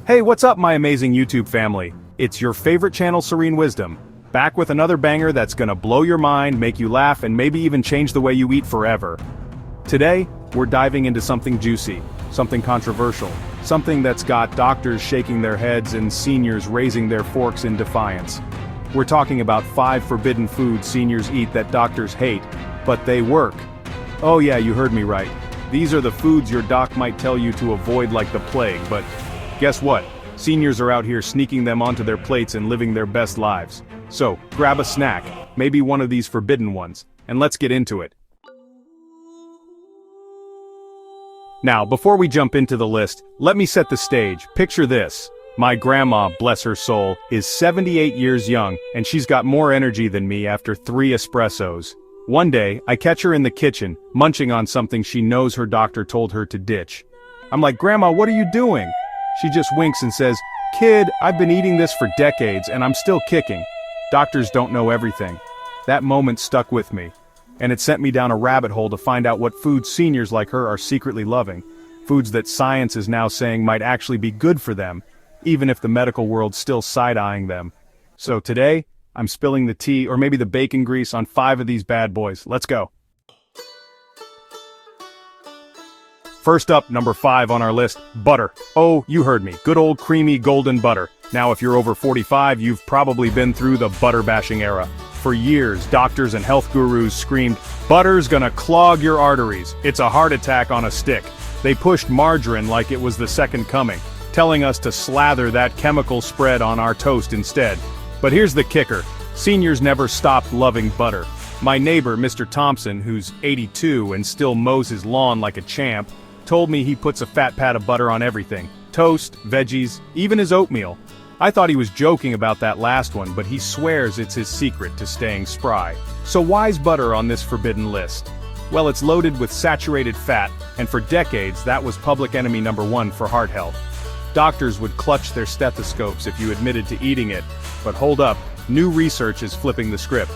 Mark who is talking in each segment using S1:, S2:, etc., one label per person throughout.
S1: Hey, what's up, my amazing YouTube family? It's your favorite channel, Serene Wisdom, back with another banger that's gonna blow your mind, make you laugh, and maybe even change the way you eat forever. Today, we're diving into something juicy, something controversial, something that's got doctors shaking their heads and seniors raising their forks in defiance. We're talking about 5 forbidden foods seniors eat that doctors hate, but they work. Oh yeah, you heard me right. These are the foods your doc might tell you to avoid like the plague, but guess what? Seniors are out here sneaking them onto their plates and living their best lives. So, grab a snack, maybe one of these forbidden ones, and let's get into it. Now, before we jump into the list, let me set the stage. Picture this. My grandma, bless her soul, is 78 years young, and she's got more energy than me after 3 espressos. One day, I catch her in the kitchen, munching on something she knows her doctor told her to ditch. I'm like, "Grandma, what are you doing?" She just winks and says, "Kid, I've been eating this for decades and I'm still kicking." Doctors don't know everything. That moment stuck with me. And it sent me down a rabbit hole to find out what foods seniors like her are secretly loving. Foods that science is now saying might actually be good for them, even if the medical world's still side-eyeing them. So today, I'm spilling the tea, or maybe the bacon grease, on 5 of these bad boys. Let's go. First up, number 5 on our list, butter. Oh, you heard me, good old creamy golden butter. Now if you're over 45, you've probably been through the butter bashing era. For years, doctors and health gurus screamed, "Butter's gonna clog your arteries. It's a heart attack on a stick." They pushed margarine like it was the second coming, telling us to slather that chemical spread on our toast instead. But here's the kicker, seniors never stopped loving butter. My neighbor, Mr. Thompson, who's 82 and still mows his lawn like a champ, told me he puts a fat pat of butter on everything. Toast, veggies, even his oatmeal. I thought he was joking about that last one, but he swears it's his secret to staying spry. So why's butter on this forbidden list? Well, it's loaded with saturated fat, and for decades that was public enemy number 1 for heart health. Doctors would clutch their stethoscopes if you admitted to eating it, but hold up, new research is flipping the script.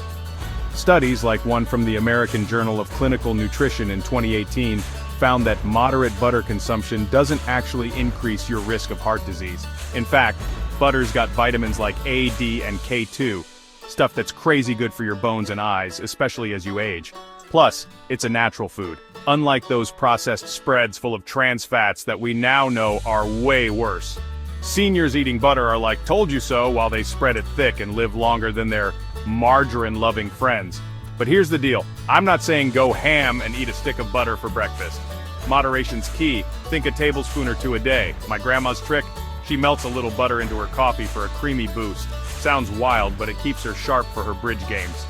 S1: Studies, like one from the American Journal of Clinical Nutrition in 2018, found that moderate butter consumption doesn't actually increase your risk of heart disease. In fact, butter's got vitamins like A, D, and K2, stuff that's crazy good for your bones and eyes, especially as you age. Plus, it's a natural food, unlike those processed spreads full of trans fats that we now know are way worse. Seniors eating butter are like, "Told you so," while they spread it thick and live longer than their margarine-loving friends. But here's the deal, I'm not saying go ham and eat a stick of butter for breakfast. Moderation's key, think a tablespoon or 2 a day. My grandma's trick? She melts a little butter into her coffee for a creamy boost. Sounds wild, but it keeps her sharp for her bridge games.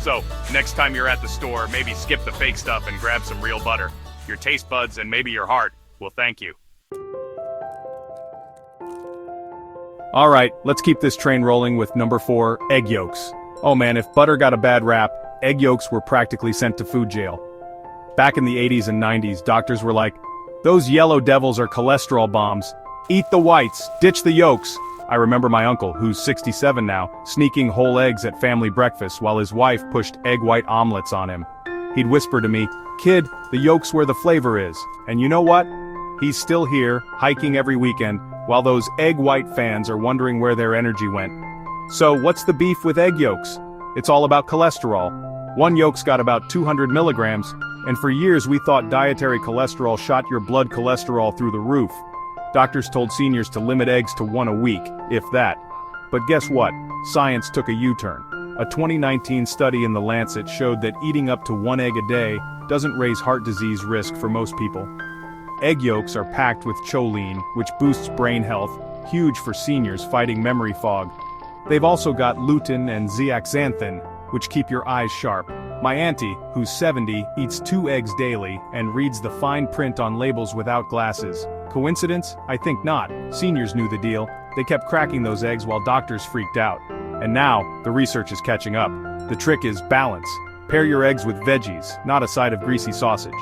S1: So, next time you're at the store, maybe skip the fake stuff and grab some real butter. Your taste buds and maybe your heart will thank you. Alright, let's keep this train rolling with number 4, egg yolks. Oh man, if butter got a bad rap, egg yolks were practically sent to food jail. Back in the 80s and 90s, doctors were like, "Those yellow devils are cholesterol bombs. Eat the whites, ditch the yolks." I remember my uncle, who's 67 now, sneaking whole eggs at family breakfast while his wife pushed egg white omelets on him. He'd whisper to me, "Kid, the yolk's where the flavor is." And you know what? He's still here, hiking every weekend, while those egg white fans are wondering where their energy went. So what's the beef with egg yolks? It's all about cholesterol. One yolk's got about 200 milligrams, and for years we thought dietary cholesterol shot your blood cholesterol through the roof. Doctors told seniors to limit eggs to 1 a week, if that. But guess what? Science took a U-turn. A 2019 study in The Lancet showed that eating up to 1 egg a day doesn't raise heart disease risk for most people. Egg yolks are packed with choline, which boosts brain health, huge for seniors fighting memory fog. They've also got lutein and zeaxanthin, which keep your eyes sharp. My auntie, who's 70, eats 2 eggs daily and reads the fine print on labels without glasses. Coincidence? I think not. Seniors knew the deal. They kept cracking those eggs while doctors freaked out. And now, the research is catching up. The trick is balance. Pair your eggs with veggies, not a side of greasy sausage.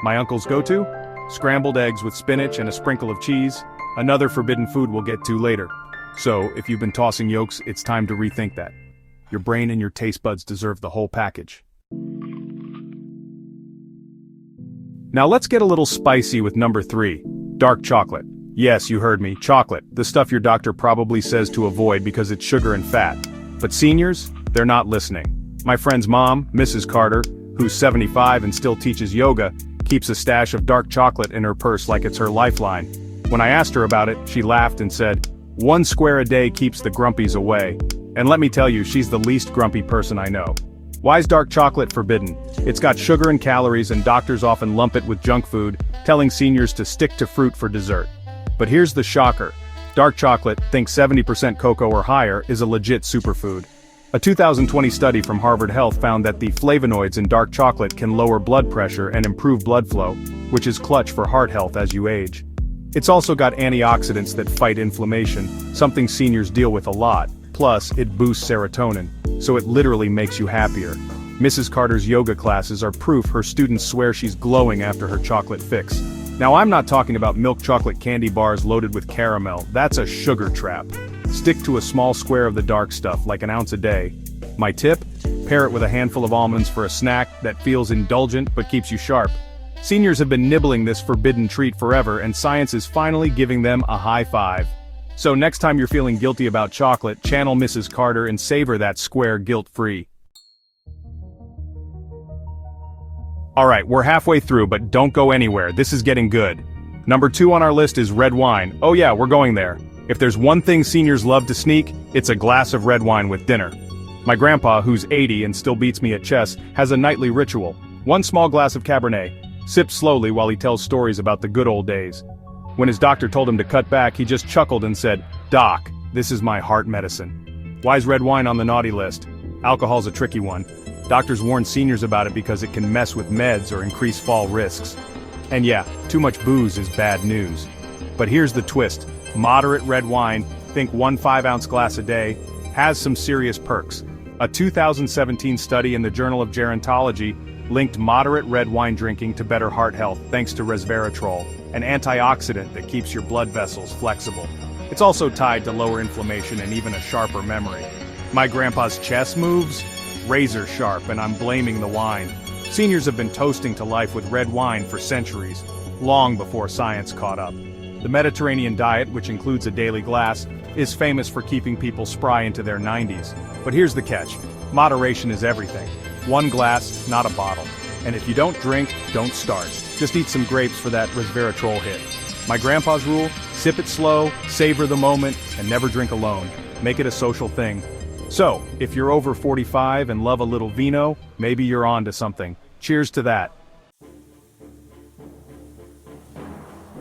S1: My uncle's go-to? Scrambled eggs with spinach and a sprinkle of cheese. Another forbidden food we'll get to later. So, if you've been tossing yolks, it's time to rethink that. Your brain and your taste buds deserve the whole package. Now let's get a little spicy with number 3, dark chocolate. Yes, you heard me, chocolate, the stuff your doctor probably says to avoid because it's sugar and fat. But seniors, they're not listening. My friend's mom, Mrs. Carter, who's 75 and still teaches yoga, keeps a stash of dark chocolate in her purse like it's her lifeline. When I asked her about it, she laughed and said, "1 square a day keeps the grumpies away." And let me tell you, she's the least grumpy person I know. Why is dark chocolate forbidden? It's got sugar and calories and doctors often lump it with junk food, telling seniors to stick to fruit for dessert. But here's the shocker. Dark chocolate, think 70% cocoa or higher, is a legit superfood. A 2020 study from Harvard Health found that the flavonoids in dark chocolate can lower blood pressure and improve blood flow, which is clutch for heart health as you age. It's also got antioxidants that fight inflammation, something seniors deal with a lot. Plus, it boosts serotonin, so it literally makes you happier. Mrs. Carter's yoga classes are proof her students swear she's glowing after her chocolate fix. Now I'm not talking about milk chocolate candy bars loaded with caramel, that's a sugar trap. Stick to a small square of the dark stuff, like an ounce a day. My tip? Pair it with a handful of almonds for a snack that feels indulgent but keeps you sharp. Seniors have been nibbling this forbidden treat forever and science is finally giving them a high five. So next time you're feeling guilty about chocolate, channel Mrs. Carter and savor that square guilt-free. Alright, we're halfway through, but don't go anywhere, this is getting good. Number 2 on our list is red wine. Oh yeah, we're going there. If there's one thing seniors love to sneak, it's a glass of red wine with dinner. My grandpa, who's 80 and still beats me at chess, has a nightly ritual. 1 small glass of Cabernet, sips slowly while he tells stories about the good old days. When his doctor told him to cut back, he just chuckled and said, "Doc, this is my heart medicine." Why is red wine on the naughty list? Alcohol's a tricky one. Doctors warn seniors about it because it can mess with meds or increase fall risks. And yeah, too much booze is bad news. But here's the twist. Moderate red wine, think 1 5-ounce glass a day, has some serious perks. A 2017 study in the Journal of Gerontology linked moderate red wine drinking to better heart health thanks to resveratrol, an antioxidant that keeps your blood vessels flexible. It's also tied to lower inflammation and even a sharper memory. My grandpa's chess moves? Razor sharp, and I'm blaming the wine. Seniors have been toasting to life with red wine for centuries, long before science caught up. The Mediterranean diet, which includes a daily glass, is famous for keeping people spry into their 90s. But here's the catch. Moderation is everything. 1 glass, not a bottle. And if you don't drink, don't start. Just eat some grapes for that resveratrol hit. My grandpa's rule, sip it slow, savor the moment, and never drink alone. Make it a social thing. So, if you're over 45 and love a little vino, maybe you're on to something. Cheers to that.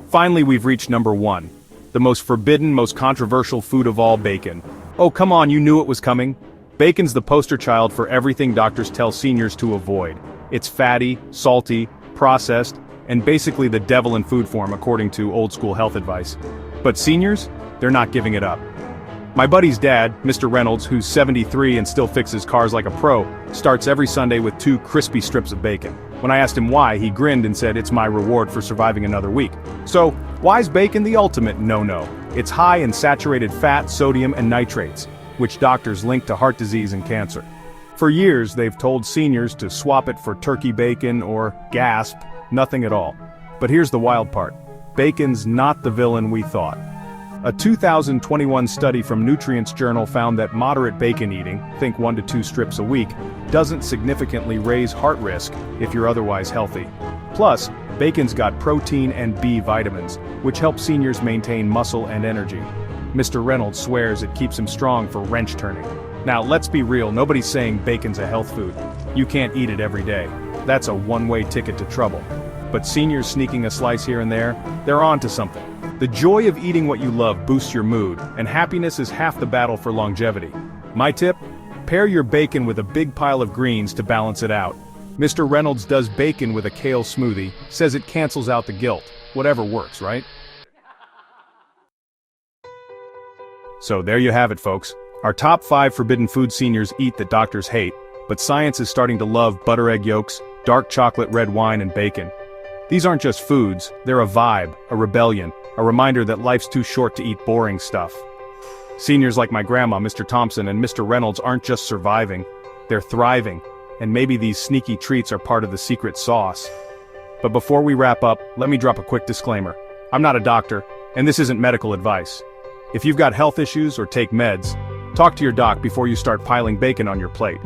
S1: Finally, we've reached number 1. The most forbidden, most controversial food of all, bacon. Oh, come on, you knew it was coming. Bacon's the poster child for everything doctors tell seniors to avoid. It's fatty, salty, processed, and basically the devil in food form according to old-school health advice. But seniors? They're not giving it up. My buddy's dad, Mr. Reynolds, who's 73 and still fixes cars like a pro, starts every Sunday with 2 crispy strips of bacon. When I asked him why, he grinned and said it's my reward for surviving another week. So, why is bacon the ultimate no-no? It's high in saturated fat, sodium, and nitrates, which doctors link to heart disease and cancer. For years, they've told seniors to swap it for turkey bacon or, gasp, nothing at all. But here's the wild part. Bacon's not the villain we thought. A 2021 study from Nutrients Journal found that moderate bacon eating, think 1 to 2 strips a week, doesn't significantly raise heart risk if you're otherwise healthy. Plus, bacon's got protein and B vitamins, which help seniors maintain muscle and energy. Mr. Reynolds swears it keeps him strong for wrench turning. Now, let's be real, nobody's saying bacon's a health food. You can't eat it every day. That's a one-way ticket to trouble. But seniors sneaking a slice here and there, they're on to something. The joy of eating what you love boosts your mood, and happiness is half the battle for longevity. My tip? Pair your bacon with a big pile of greens to balance it out. Mr. Reynolds does bacon with a kale smoothie, says it cancels out the guilt. Whatever works, right? So there you have it, folks. Our top 5 forbidden food seniors eat that doctors hate, but science is starting to love butter egg yolks, dark chocolate red wine, and bacon. These aren't just foods, they're a vibe, a rebellion, a reminder that life's too short to eat boring stuff. Seniors like my grandma, Mr. Thompson, and Mr. Reynolds aren't just surviving, they're thriving, and maybe these sneaky treats are part of the secret sauce. But before we wrap up, let me drop a quick disclaimer. I'm not a doctor, And this isn't medical advice. If you've got health issues or take meds, talk to your doc before you start piling bacon on your plate.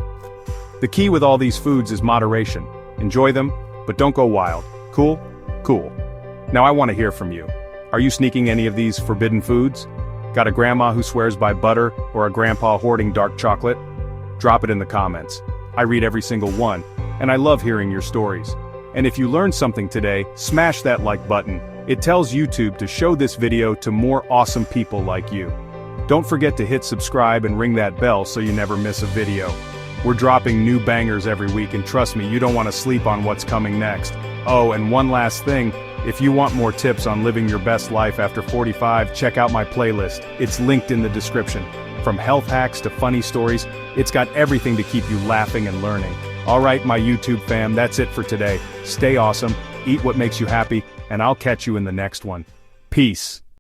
S1: The key with all these foods is moderation. Enjoy them, but don't go wild. Cool? Cool. Now I want to hear from you. Are you sneaking any of these forbidden foods? Got a grandma who swears by butter or a grandpa hoarding dark chocolate? Drop it in the comments. I read every single one, and I love hearing your stories. And if you learned something today, smash that like button. It tells YouTube to show this video to more awesome people like you. Don't forget to hit subscribe and ring that bell so you never miss a video. We're dropping new bangers every week, and trust me, you don't want to sleep on what's coming next. Oh, and one last thing, if you want more tips on living your best life after 45, check out my playlist. It's linked in the description. From health hacks to funny stories, it's got everything to keep you laughing and learning. Alright, my YouTube fam, that's it for today. Stay awesome, eat what makes you happy, and I'll catch you in the next one. Peace.